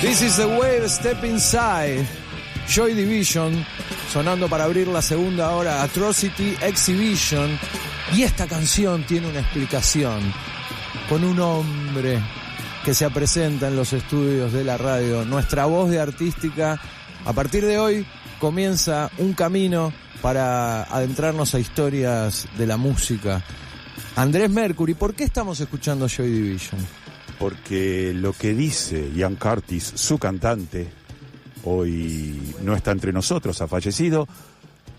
This is the way to step inside. Joy Division, sonando para abrir la segunda hora, Atrocity Exhibition. Y esta canción tiene una explicación, con un hombre que se presenta en los estudios de la radio. Nuestra voz de artística, a partir de hoy, comienza un camino para adentrarnos a historias de la música. Andrés Mercury, ¿por qué estamos escuchando Joy Division? Porque lo que dice Ian Curtis, su cantante, hoy no está entre nosotros, ha fallecido.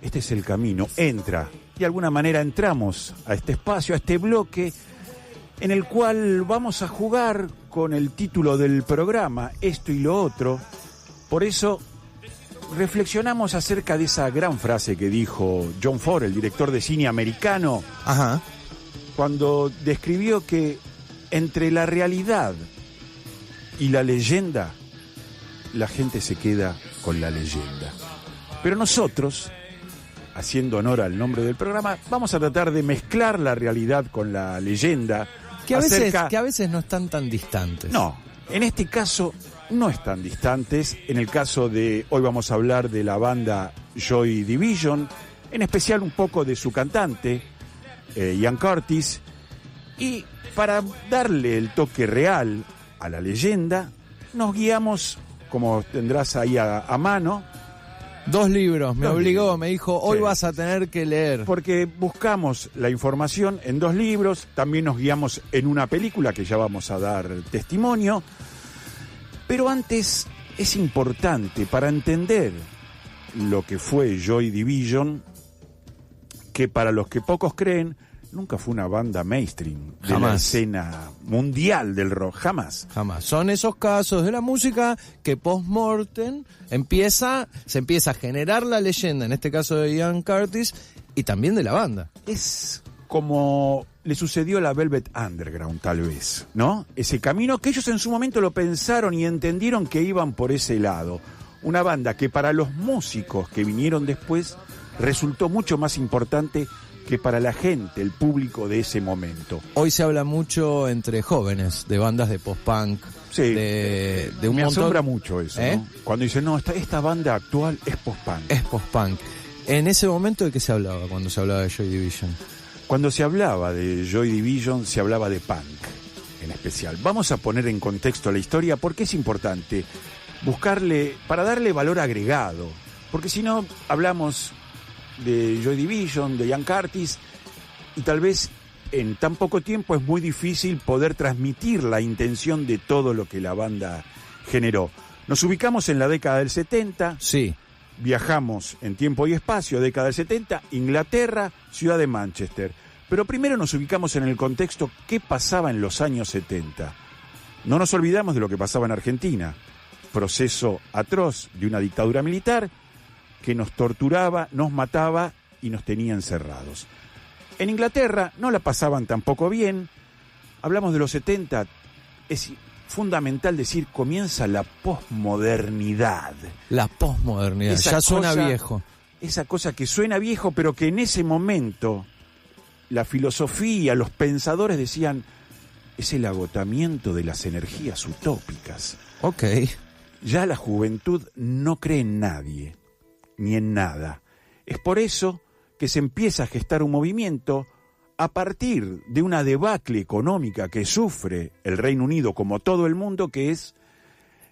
Este es el camino, entra, de alguna manera entramos a este espacio, a este bloque, en el cual vamos a jugar con el título del programa, esto y lo otro. Por eso reflexionamos acerca de esa gran frase que dijo John Ford, el director de cine americano, Ajá. cuando describió que entre la realidad y la leyenda, la gente se queda con la leyenda. Pero nosotros, haciendo honor al nombre del programa, vamos a tratar de mezclar la realidad con la leyenda. Que a veces no están tan distantes. No, en este caso no están distantes. En el caso de hoy vamos a hablar de la banda Joy Division, en especial un poco de su cantante, Ian Curtis. Y para darle el toque real a la leyenda, nos guiamos, como tendrás ahí a mano. 2 libros, me obligó, libros. me dijo, hoy Sí. vas a tener que leer. Porque buscamos la información en 2 libros, también nos guiamos en una película que ya vamos a dar testimonio. Pero antes es importante para entender lo que fue Joy Division, que para los que pocos creen, nunca fue una banda mainstream de Jamás. la escena mundial del rock, jamás. Jamás. Son esos casos de la música que post-mortem se empieza a generar la leyenda, en este caso de Ian Curtis, y también de la banda. Es como le sucedió a la Velvet Underground, tal vez, ¿no? Ese camino que ellos en su momento lo pensaron y entendieron que iban por ese lado. Una banda que para los músicos que vinieron después resultó mucho más importante que para la gente, el público de ese momento. Hoy se habla mucho entre jóvenes de bandas de post-punk, Sí, de un me montón... asombra mucho eso, ¿Eh? ¿no? Cuando dicen, no, esta banda actual es post-punk. Es post-punk. En ese momento, ¿de qué se hablaba cuando se hablaba de Joy Division? Cuando se hablaba de Joy Division, se hablaba de punk, en especial. Vamos a poner en contexto la historia porque es importante buscarle, para darle valor agregado. Porque si no, hablamos de Joy Division, de Ian Curtis, y tal vez en tan poco tiempo es muy difícil poder transmitir la intención de todo lo que la banda generó. Nos ubicamos en la década del 70, Sí. viajamos en tiempo y espacio, década del 70, Inglaterra, ciudad de Manchester. Pero primero nos ubicamos en el contexto qué pasaba en los años 70. No nos olvidamos de lo que pasaba en Argentina, proceso atroz de una dictadura militar que nos torturaba, nos mataba y nos tenía encerrados. En Inglaterra no la pasaban tampoco bien. Hablamos de los 70, es fundamental decir, comienza la posmodernidad. La posmodernidad, Esa ya suena cosa- viejo. Esa cosa que suena viejo, pero que en ese momento la filosofía, los pensadores decían, es el agotamiento de las energías utópicas. Ok. Ya la juventud no cree en nadie, ni en nada. Es por eso que se empieza a gestar un movimiento a partir de una debacle económica que sufre el Reino Unido, como todo el mundo, que es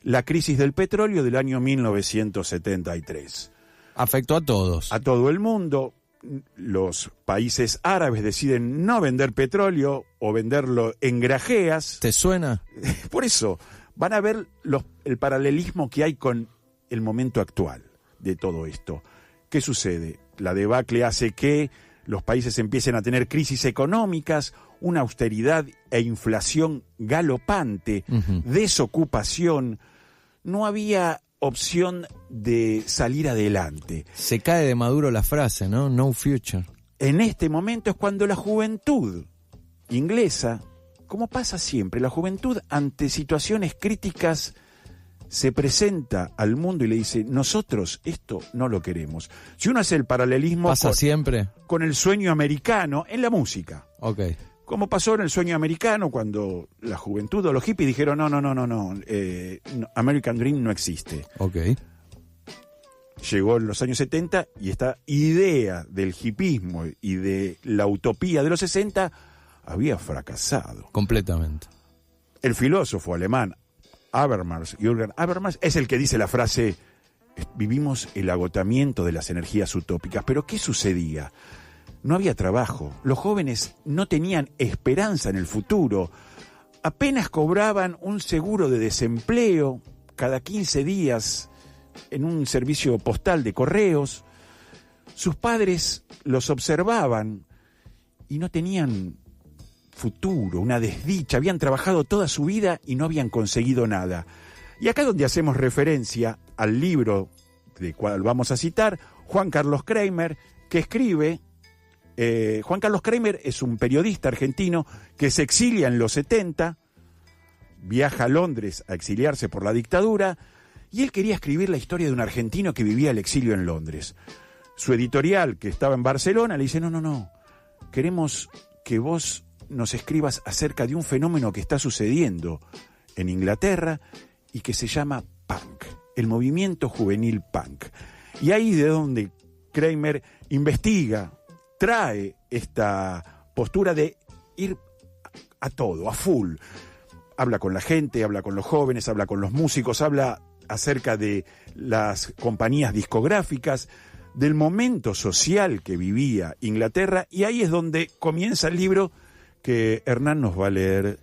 la crisis del petróleo del año 1973. Afectó a todos. A todo el mundo, los países árabes deciden no vender petróleo o venderlo en grajeas. ¿Te suena? Por eso van a ver el paralelismo que hay con el momento actual de todo esto. ¿Qué sucede? La debacle hace que los países empiecen a tener crisis económicas, una austeridad e inflación galopante, desocupación. No había opción de salir adelante. Se cae de maduro la frase, ¿no? No future. En este momento es cuando la juventud inglesa, como pasa siempre, la juventud ante situaciones críticas se presenta al mundo y le dice, nosotros esto no lo queremos. Si uno hace el paralelismo ¿Pasa siempre? con el sueño americano en la música, Ok. Como pasó en el sueño americano, cuando la juventud o los hippies dijeron, no, American Dream no existe. Ok. Llegó en los años 70 y esta idea del hippismo y de la utopía de los 60 había fracasado. Completamente. El filósofo alemán Habermas, Jürgen Habermas, es el que dice la frase, vivimos el agotamiento de las energías utópicas. Pero ¿qué sucedía? No había trabajo, los jóvenes no tenían esperanza en el futuro, apenas cobraban un seguro de desempleo cada 15 días en un servicio postal de correos, sus padres los observaban y no tenían futuro, una desdicha, habían trabajado toda su vida y no habían conseguido nada. Y acá donde hacemos referencia al libro de cual vamos a citar, Juan Carlos Kramer, que escribe... Juan Carlos Kramer es un periodista argentino que se exilia en los 70, viaja a Londres a exiliarse por la dictadura, y él quería escribir la historia de un argentino que vivía el exilio en Londres. Su editorial, que estaba en Barcelona, le dice, no, queremos que vos nos escribas acerca de un fenómeno que está sucediendo en Inglaterra y que se llama punk, el movimiento juvenil punk. Y ahí de donde Kramer investiga, trae esta postura de ir a todo, a full. Habla con la gente, habla con los jóvenes, habla con los músicos, habla acerca de las compañías discográficas, del momento social que vivía Inglaterra, y ahí es donde comienza el libro que Hernán nos va a leer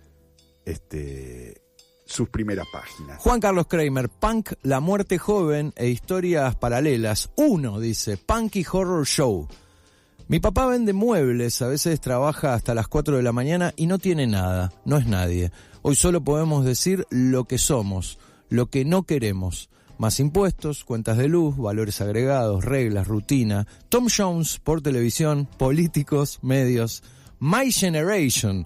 sus primeras páginas. Juan Carlos Kramer, Punk, la muerte joven e historias paralelas. 1, dice, Punky Horror Show. Mi papá vende muebles, a veces trabaja hasta las 4 de la mañana y no tiene nada, no es nadie. Hoy solo podemos decir lo que somos, lo que no queremos. Más impuestos, cuentas de luz, valores agregados, reglas, rutina. Tom Jones por televisión, políticos, medios. My Generation,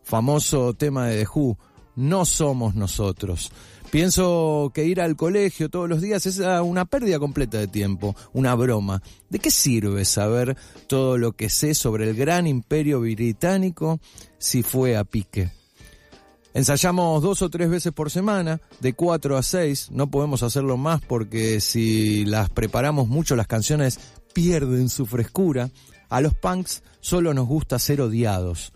famoso tema de The Who, no somos nosotros. Pienso que ir al colegio todos los días es una pérdida completa de tiempo, una broma. ¿De qué sirve saber todo lo que sé sobre el gran imperio británico si fue a pique? Ensayamos 2 o 3 veces por semana, de 4 a 6, no podemos hacerlo más porque si las preparamos mucho las canciones pierden su frescura. A los punks solo nos gusta ser odiados.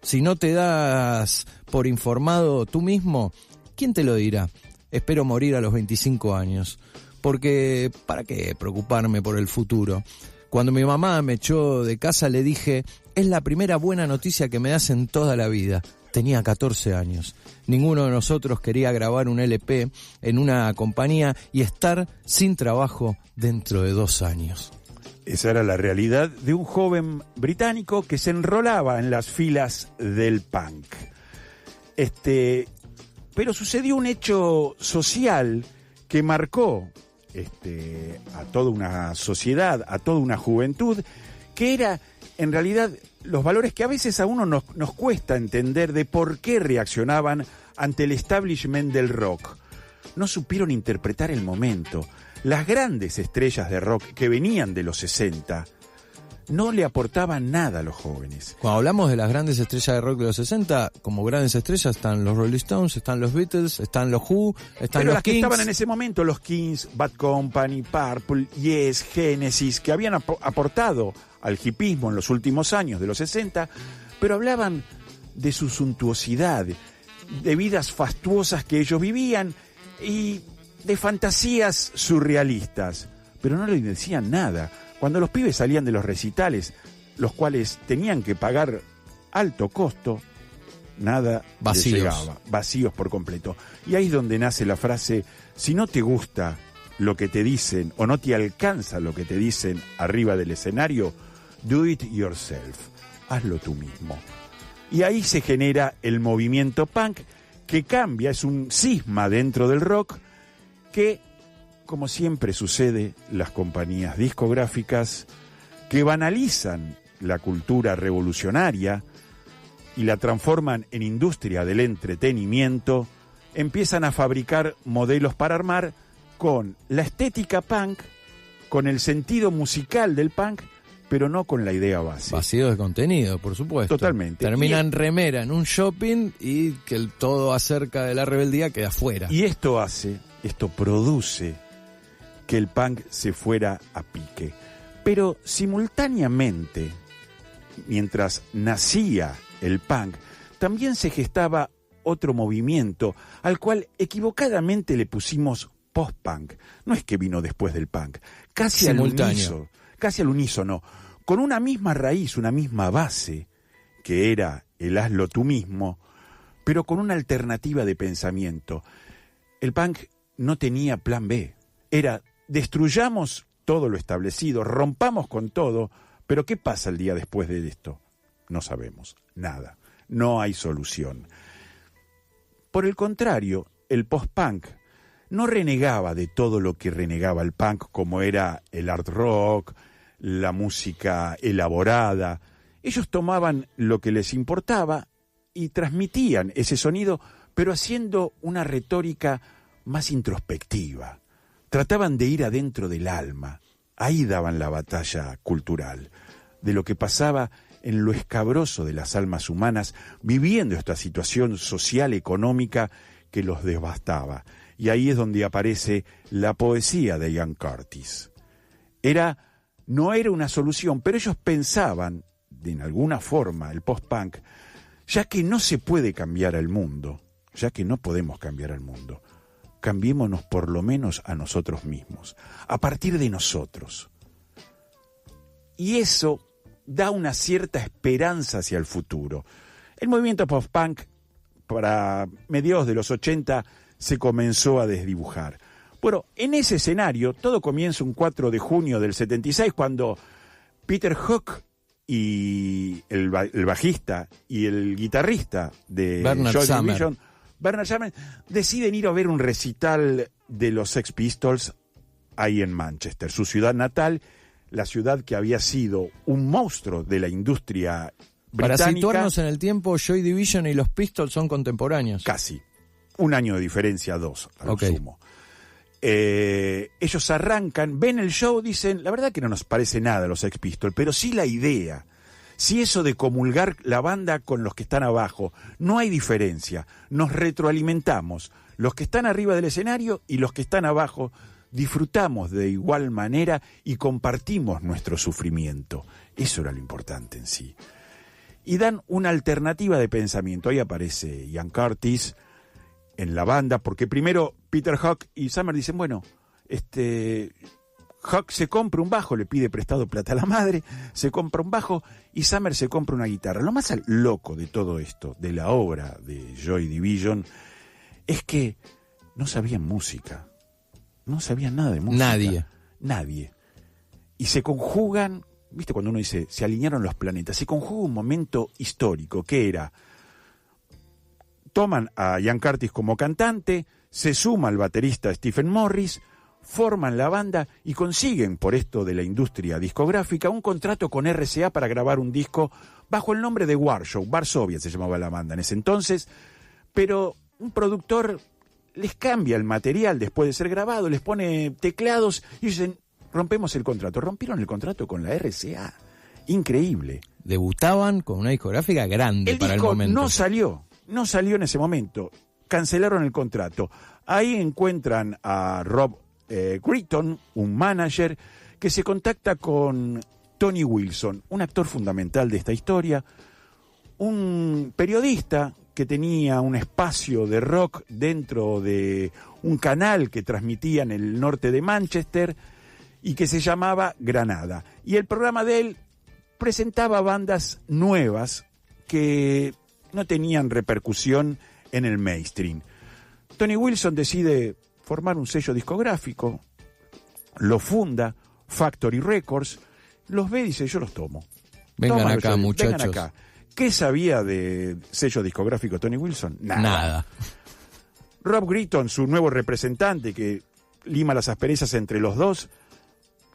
Si no te das por informado tú mismo, ¿quién te lo dirá? Espero morir a los 25 años, porque ¿para qué preocuparme por el futuro? Cuando mi mamá me echó de casa le dije, es la primera buena noticia que me das en toda la vida. Tenía 14 años. Ninguno de nosotros quería grabar un LP en una compañía y estar sin trabajo dentro de 2 años. Esa era la realidad de un joven británico que se enrolaba en las filas del punk. Pero sucedió un hecho social que marcó a toda una sociedad, a toda una juventud, que era en realidad los valores que a veces a uno nos cuesta entender de por qué reaccionaban ante el establishment del rock. No supieron interpretar el momento. Las grandes estrellas de rock que venían de los 60 no le aportaban nada a los jóvenes. Cuando hablamos de las grandes estrellas de rock de los 60, como grandes estrellas están los Rolling Stones, están los Beatles, están los Who, están Pero los las Kings. Que estaban en ese momento, los Kings, Bad Company, Purple, Yes, Genesis, que habían aportado al hipismo en los últimos años de los 60, pero hablaban de su suntuosidad, de vidas fastuosas que ellos vivían y de fantasías surrealistas, pero no les decían nada. Cuando los pibes salían de los recitales, los cuales tenían que pagar alto costo, nada les llegaba, vacíos por completo. Y ahí es donde nace la frase, si no te gusta lo que te dicen o no te alcanza lo que te dicen arriba del escenario, do it yourself, hazlo tú mismo. Y ahí se genera el movimiento punk que cambia, es un cisma dentro del rock que, como siempre sucede, las compañías discográficas que banalizan la cultura revolucionaria y la transforman en industria del entretenimiento, empiezan a fabricar modelos para armar con la estética punk, con el sentido musical del punk, pero no con la idea base. Vacío de contenido, por supuesto. Totalmente. Terminan remera en un shopping y que todo acerca de la rebeldía queda fuera. Y esto produce que el punk se fuera a pique. Pero simultáneamente, mientras nacía el punk, también se gestaba otro movimiento al cual equivocadamente le pusimos post-punk. No es que vino después del punk, casi al unísono, con una misma raíz, una misma base, que era el hazlo tú mismo, pero con una alternativa de pensamiento. El punk no tenía plan B, era destruyamos todo lo establecido, rompamos con todo, pero ¿qué pasa el día después de esto? No sabemos, nada, no hay solución. Por el contrario, el post-punk no renegaba de todo lo que renegaba el punk, como era el art rock, la música elaborada. Ellos tomaban lo que les importaba y transmitían ese sonido, pero haciendo una retórica más introspectiva. Trataban de ir adentro del alma. Ahí daban la batalla cultural, de lo que pasaba en lo escabroso de las almas humanas, viviendo esta situación social, económica que los devastaba. Y ahí es donde aparece la poesía de Ian Curtis. No era una solución, pero ellos pensaban, en alguna forma, el post-punk, ya que no se puede cambiar al mundo, ya que no podemos cambiar al mundo, cambiémonos por lo menos a nosotros mismos, a partir de nosotros. Y eso da una cierta esperanza hacia el futuro. El movimiento post-punk, para mediados de los 80, se comenzó a desdibujar. Bueno, en ese escenario, todo comienza un 4 de junio del 76, cuando Peter Hook y el bajista y el guitarrista de Joy Division, Bernard Sumner, deciden ir a ver un recital de los Sex Pistols ahí en Manchester, su ciudad natal, la ciudad que había sido un monstruo de la industria británica. Para situarnos en el tiempo, Joy Division y los Pistols son contemporáneos. Casi. Un año de diferencia, 2, a lo sumo. Ellos arrancan, ven el show, dicen, la verdad que no nos parece nada los Sex Pistols, pero sí la idea, sí eso de comulgar la banda con los que están abajo, no hay diferencia, nos retroalimentamos, los que están arriba del escenario y los que están abajo, disfrutamos de igual manera y compartimos nuestro sufrimiento. Eso era lo importante en sí. Y dan una alternativa de pensamiento. Ahí aparece Ian Curtis en la banda, porque primero Peter Hook y Summer dicen, bueno, Hook se compra un bajo, le pide prestado plata a la madre, se compra un bajo y Summer se compra una guitarra. Lo más loco de todo esto, de la obra de Joy Division, es que no sabían música, no sabían nada de música. Nadie. Y se conjugan, viste cuando uno dice, se alinearon los planetas, se conjuga un momento histórico, que era, toman a Ian Curtis como cantante, se suma el baterista Stephen Morris, forman la banda y consiguen, por esto de la industria discográfica, un contrato con RCA para grabar un disco bajo el nombre de Varsovia se llamaba la banda en ese entonces, pero un productor les cambia el material después de ser grabado, les pone teclados y dicen, rompemos el contrato. Rompieron el contrato con la RCA. Increíble. Debutaban con una discográfica grande para el momento. No salió en ese momento. Cancelaron el contrato. Ahí encuentran a Rob Gritton, un manager, que se contacta con Tony Wilson, un actor fundamental de esta historia, un periodista que tenía un espacio de rock dentro de un canal que transmitía en el norte de Manchester y que se llamaba Granada. Y el programa de él presentaba bandas nuevas que no tenían repercusión en el mainstream. Tony Wilson decide formar un sello discográfico, lo funda, Factory Records, los ve y dice, yo los tomo. Vengan acá, muchachos. Vengan acá. ¿Qué sabía de sello discográfico Tony Wilson? Nada. Rob Gritton, su nuevo representante que lima las asperezas entre los dos,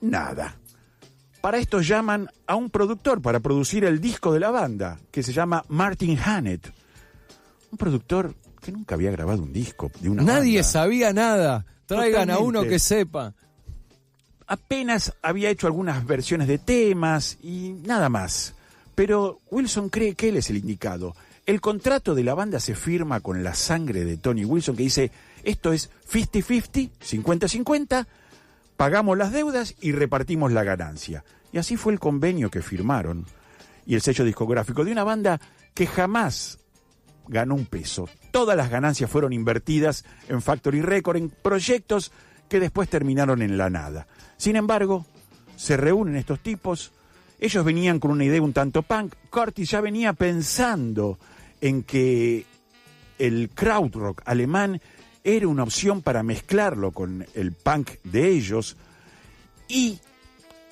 nada. Para esto llaman a un productor para producir el disco de la banda, que se llama Martin Hannett. Un productor que nunca había grabado un disco de una banda. Nadie sabía nada. Traigan a uno que sepa. apenas había hecho algunas versiones de temas y nada más. Pero Wilson cree que él es el indicado. El contrato de la banda se firma con la sangre de Tony Wilson, que dice, esto es 50-50, 50-50, pagamos las deudas y repartimos la ganancia. Y así fue el convenio que firmaron y el sello discográfico de una banda que jamás ganó un peso. Todas las ganancias fueron invertidas en Factory Record, en proyectos que después terminaron en la nada. Sin embargo, se reúnen estos tipos. Ellos venían con una idea un tanto punk. Curtis ya venía pensando en que el krautrock alemán era una opción para mezclarlo con el punk de ellos. Y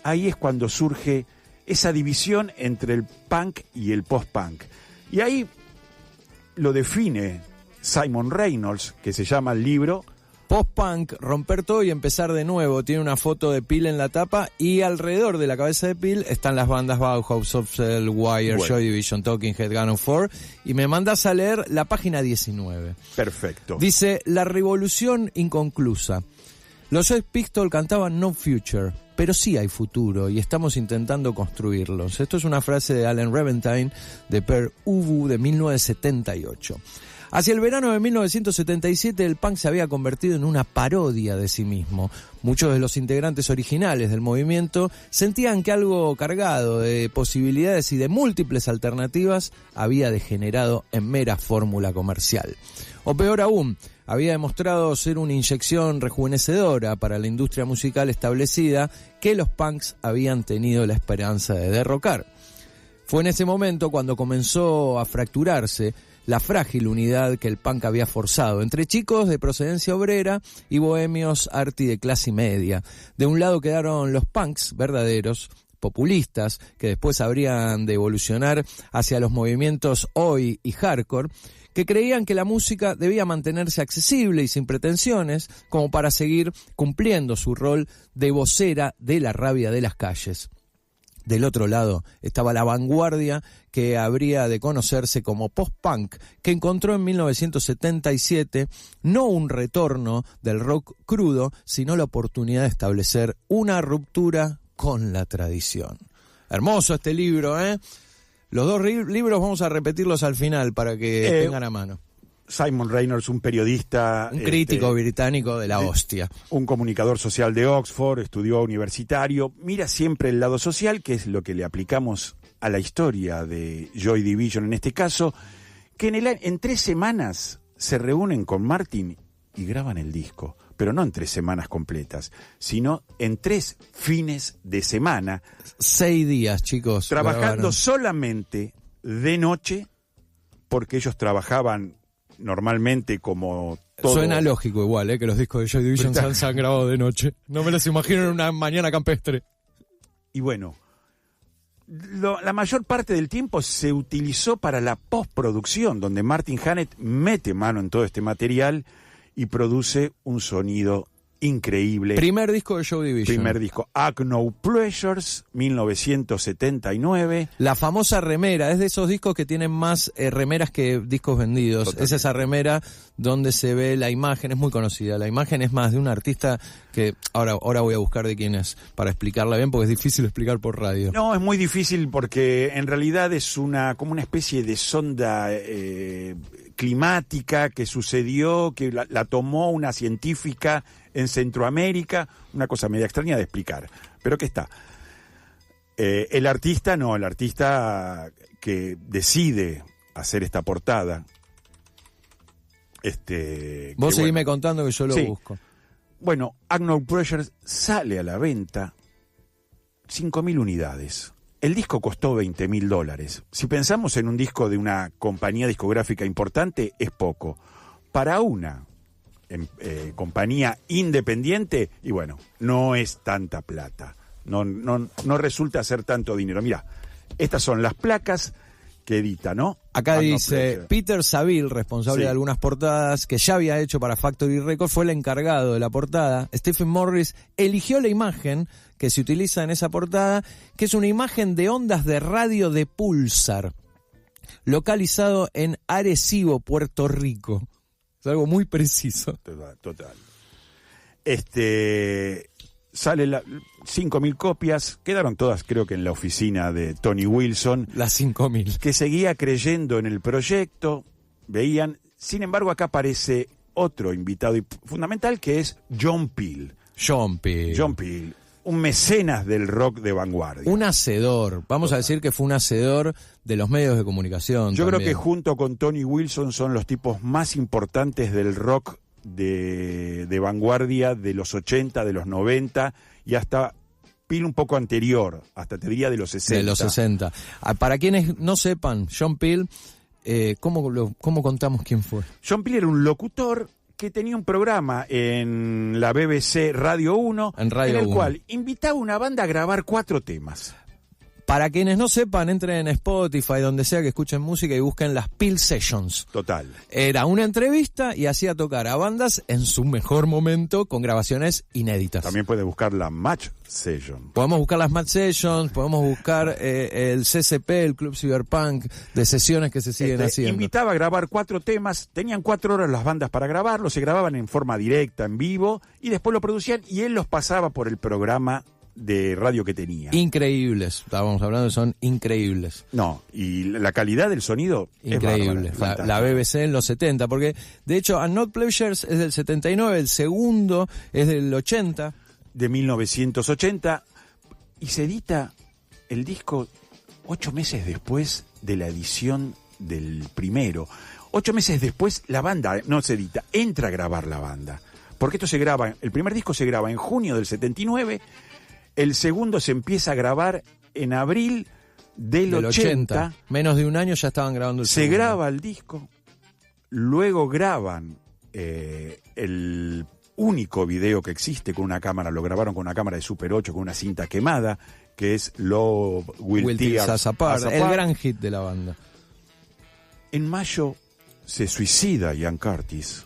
ahí es cuando surge esa división entre el punk y el post-punk. Y ahí lo define Simon Reynolds, que se llama el libro Post-punk, romper todo y empezar de nuevo. Tiene una foto de Peel en la tapa y alrededor de la cabeza de Peel están las bandas Bauhaus, Soft Cell, Wire, Joy Division, Talking Head, Gun of Four. Y me mandas a leer la página 19. Perfecto. Dice, la revolución inconclusa. Los Sex Pistols cantaban No Future, pero sí hay futuro y estamos intentando construirlos. Esto es una frase de Alan Reventine de Per Ubu de 1978. Hacia el verano de 1977 el punk se había convertido en una parodia de sí mismo. Muchos de los integrantes originales del movimiento sentían que algo cargado de posibilidades y de múltiples alternativas había degenerado en mera fórmula comercial. O peor aún, había demostrado ser una inyección rejuvenecedora para la industria musical establecida que los punks habían tenido la esperanza de derrocar. Fue en ese momento cuando comenzó a fracturarse la frágil unidad que el punk había forzado entre chicos de procedencia obrera y bohemios arty de clase media. De un lado quedaron los punks verdaderos, populistas, que después habrían de evolucionar hacia los movimientos oi y hardcore, que creían que la música debía mantenerse accesible y sin pretensiones, como para seguir cumpliendo su rol de vocera de la rabia de las calles. Del otro lado estaba la vanguardia que habría de conocerse como post-punk, que encontró en 1977 no un retorno del rock crudo, sino la oportunidad de establecer una ruptura con la tradición. Hermoso este libro, ¿eh? Los dos libros vamos a repetirlos al final para que tengan a mano. Simon Reynolds, un periodista... Un crítico británico de la hostia. Un comunicador social de Oxford, estudió universitario, mira siempre el lado social, que es lo que le aplicamos a la historia de Joy Division en este caso, que en 3 semanas se reúnen con Martin y graban el disco. Pero no en 3 semanas completas, sino en 3 fines de semana. 6 días, chicos. Trabajando solamente de noche, porque ellos trabajaban normalmente como todo. Suena lógico igual, que los discos de Joy Division se han grabado de noche. No me los imagino en una mañana campestre. Y bueno, la mayor parte del tiempo se utilizó para la postproducción, donde Martin Hannett mete mano en todo este material y produce un sonido increíble. Primer disco de Joy Division. Primer disco, Agno Pleasures, 1979. La famosa remera, es de esos discos que tienen más remeras que discos vendidos. Totalmente. Es esa remera donde se ve la imagen, es muy conocida. La imagen es más de un artista que ahora voy a buscar de quién es para explicarla bien, porque es difícil explicar por radio. No, es muy difícil porque en realidad es como una especie de sonda climática que sucedió, que la tomó una científica en Centroamérica, una cosa media extraña de explicar, pero que está. El artista que decide hacer esta portada. Vos seguime contando que yo lo busco. Bueno, Agno Pleasures sale a la venta 5.000 unidades. El disco costó $20.000. Si pensamos en un disco de una compañía discográfica importante, es poco. Para una compañía independiente, y bueno, no es tanta plata. No resulta ser tanto dinero. Mirá, estas son las placas que edita, ¿no? Acá dice, Peter Saville, responsable de algunas portadas que ya había hecho para Factory Records, fue el encargado de la portada. Stephen Morris eligió la imagen que se utiliza en esa portada, que es una imagen de ondas de radio de Pulsar, localizado en Arecibo, Puerto Rico. Es algo muy preciso. Total. sale 5.000 copias, quedaron todas creo que en la oficina de Tony Wilson. Las 5.000. Que seguía creyendo en el proyecto, veían, sin embargo acá aparece otro invitado fundamental que es John Peel. John Peel, un mecenas del rock de vanguardia. Un hacedor, vamos a decir que fue un hacedor de los medios de comunicación. Yo también. creo que junto con Tony Wilson son los tipos más importantes del rock de vanguardia de los 80, de los 90 y hasta Peel un poco anterior, hasta te diría de los 60. De los 60. Para quienes no sepan, John Peel, ¿cómo contamos quién fue? John Peel era un locutor que tenía un programa en la BBC Radio 1, en el cual invitaba a una banda a grabar 4 temas. Para quienes no sepan, entren en Spotify, donde sea que escuchen música y busquen las Peel Sessions. Total. Era una entrevista y hacía tocar a bandas en su mejor momento con grabaciones inéditas. También puede buscar la Match Session. Podemos buscar las Match Sessions, podemos buscar el CCP, el Club Cyberpunk, de sesiones que se siguen haciendo. Invitaba a grabar 4 temas, tenían 4 horas las bandas para grabarlo, se grababan en forma directa, en vivo, y después lo producían y él los pasaba por el programa de radio que tenía. Increíbles, estábamos hablando, son increíbles. No, y la calidad del sonido increíble. Es bárbara, la BBC en los 70, porque de hecho A Not Pleasures es del 79, el segundo es del 80. De 1980, y se edita el disco 8 meses después de la edición del primero. 8 meses después la banda no se edita, entra a grabar la banda. Porque esto se graba, el primer disco se graba en junio del 79, el segundo se empieza a grabar en abril del 80. Menos de un año ya estaban grabando el segundo. Se graba el disco, luego graban el único video que existe con una cámara, lo grabaron con una cámara de Super 8 con una cinta quemada, que es Love Will Tear Us Apart, el gran hit de la banda. En mayo se suicida Ian Curtis.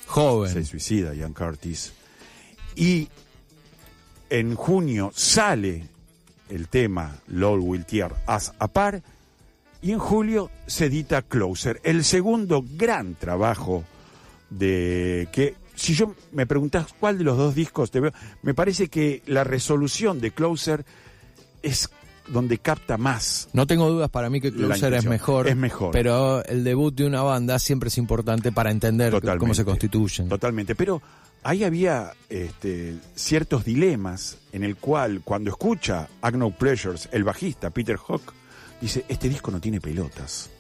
Joven. Se suicida Ian Curtis. Y en junio sale el tema Love Will Tear Us Apart. Y en julio se edita Closer, el segundo gran trabajo de que, si yo me preguntás cuál de los dos discos te veo, me parece que la resolución de Closer es donde capta más. No tengo dudas, para mí que Closer es mejor. Es mejor. Pero el debut de una banda siempre es importante para entender cómo se constituyen. Totalmente, pero ahí había ciertos dilemas en el cual cuando escucha A No Pleasures, el bajista Peter Hook dice, este disco no tiene pelotas.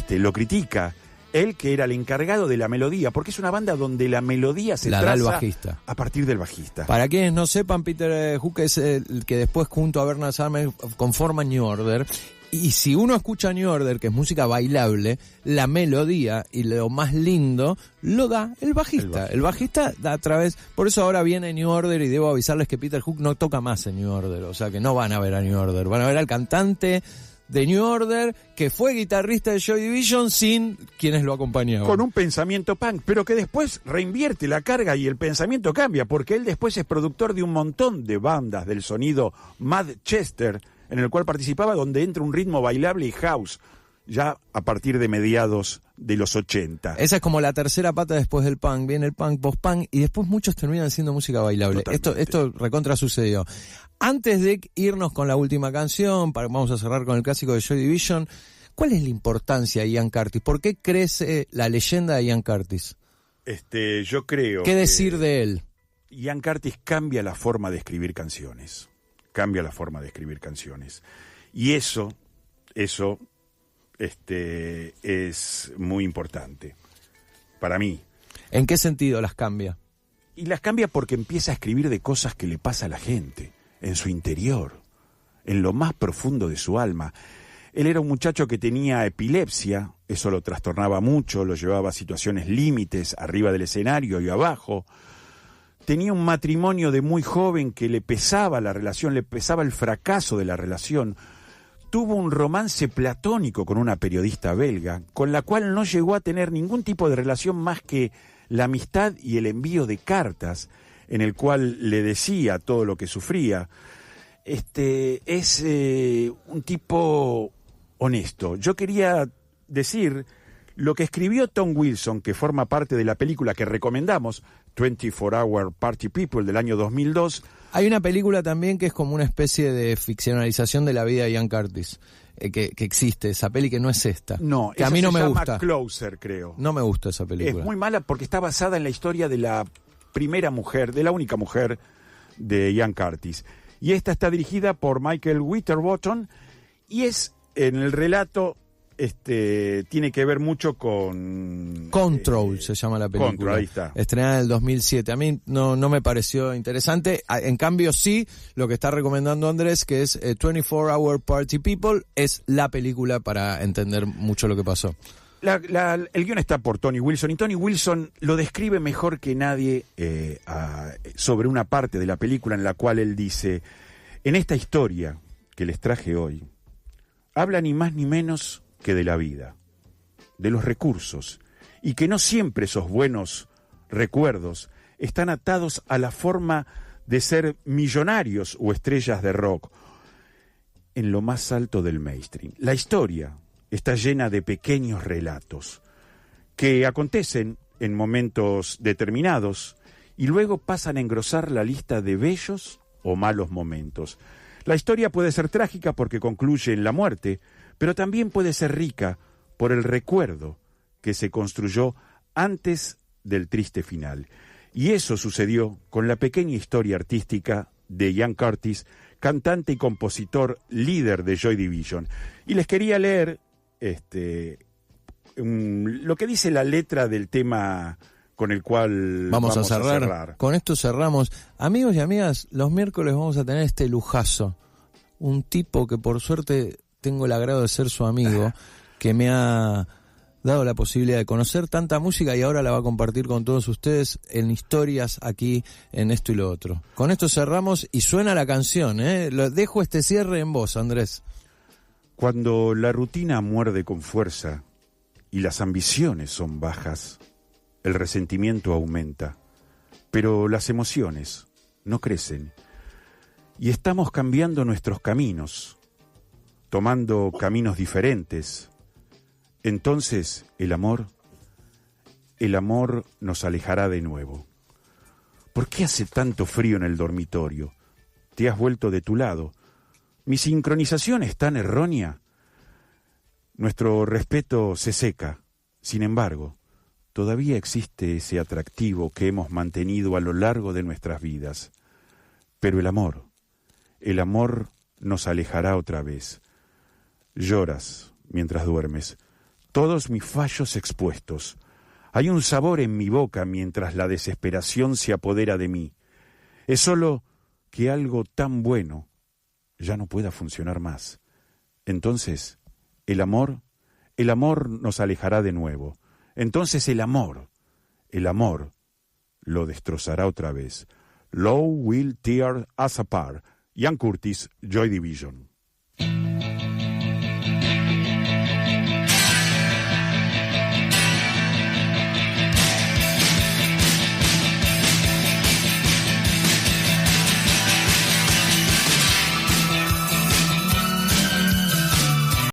Lo critica. Él, que era el encargado de la melodía, porque es una banda donde la melodía se traza da el bajista. A partir del bajista. Para quienes no sepan, Peter Hook es el que después junto a Bernard Sumner conforma New Order. Y si uno escucha New Order, que es música bailable, la melodía y lo más lindo lo da el bajista. El bajista da a través... Por eso ahora viene New Order y debo avisarles que Peter Hook no toca más en New Order. O sea que no van a ver a New Order. Van a ver al cantante de New Order, que fue guitarrista de Joy Division sin quienes lo acompañaban. Con un pensamiento punk, pero que después reinvierte la carga y el pensamiento cambia, porque él después es productor de un montón de bandas del sonido Manchester, en el cual participaba, donde entra un ritmo bailable y house, ya a partir de mediados de los 80. Esa es como la tercera pata después del punk. Viene el punk, post-punk, y después muchos terminan haciendo música bailable. Esto recontra sucedió. Antes de irnos con la última canción, vamos a cerrar con el clásico de Joy Division. ¿Cuál es la importancia de Ian Curtis? ¿Por qué crece la leyenda de Ian Curtis? Yo creo ¿Qué decir de él? Ian Curtis cambia la forma de escribir canciones. Cambia la forma de escribir canciones. Y eso es muy importante para mí. ¿En qué sentido las cambia? Y las cambia porque empieza a escribir de cosas que le pasa a la gente, en su interior, en lo más profundo de su alma. Él era un muchacho que tenía epilepsia, eso lo trastornaba mucho, lo llevaba a situaciones límites, arriba del escenario y abajo. Tenía un matrimonio de muy joven que le pesaba la relación, le pesaba el fracaso de la relación. Tuvo un romance platónico con una periodista belga, con la cual no llegó a tener ningún tipo de relación más que la amistad y el envío de cartas, en el cual le decía todo lo que sufría. Es un tipo honesto. Yo quería decir Lo que escribió Tom Wilson, que forma parte de la película que recomendamos, 24 Hour Party People, del año 2002. Hay una película también que es como una especie de ficcionalización de la vida de Ian Curtis, que existe, esa peli que no es esta. No, que a mí no me gusta. Se llama Closer, creo. No me gusta esa película. Es muy mala porque está basada en la historia de la primera mujer, de la única mujer de Ian Curtis. Y esta está dirigida por Michael Winterbottom y es, en el relato, tiene que ver mucho con... Control se llama la película. Control, ahí está. Estrenada en el 2007. A mí no me pareció interesante. En cambio, sí, lo que está recomendando Andrés, que es 24 Hour Party People, es la película para entender mucho lo que pasó. El guión está por Tony Wilson, y Tony Wilson lo describe mejor que nadie sobre una parte de la película en la cual él dice: en esta historia que les traje hoy, habla ni más ni menos que de la vida, de los recursos, y que no siempre esos buenos recuerdos están atados a la forma de ser millonarios o estrellas de rock en lo más alto del mainstream. La historia está llena de pequeños relatos que acontecen en momentos determinados y luego pasan a engrosar la lista de bellos o malos momentos. La historia puede ser trágica porque concluye en la muerte, pero también puede ser rica por el recuerdo que se construyó antes del triste final. Y eso sucedió con la pequeña historia artística de Ian Curtis, cantante y compositor líder de Joy Division. Y les quería leer lo que dice la letra del tema con el cual vamos a cerrar. Con esto cerramos. Amigos y amigas, los miércoles vamos a tener este lujazo. Un tipo que por suerte tengo el agrado de ser su amigo, que me ha dado la posibilidad de conocer tanta música y ahora la va a compartir con todos ustedes en historias aquí en Esto y lo Otro. Con esto cerramos y suena la canción, dejo este cierre en voz, Andrés. Cuando la rutina muerde con fuerza y las ambiciones son bajas, el resentimiento aumenta, pero las emociones no crecen y estamos cambiando nuestros caminos, tomando caminos diferentes. Entonces el amor nos alejará de nuevo. ¿Por qué hace tanto frío en el dormitorio? ¿Te has vuelto de tu lado? ¿Mi sincronización es tan errónea? Nuestro respeto se seca. Sin embargo, todavía existe ese atractivo que hemos mantenido a lo largo de nuestras vidas. Pero el amor nos alejará otra vez. Lloras mientras duermes, todos mis fallos expuestos. Hay un sabor en mi boca mientras la desesperación se apodera de mí. Es solo que algo tan bueno ya no pueda funcionar más. Entonces, el amor nos alejará de nuevo. Entonces el amor lo destrozará otra vez. Love will tear us apart. Ian Curtis, Joy Division.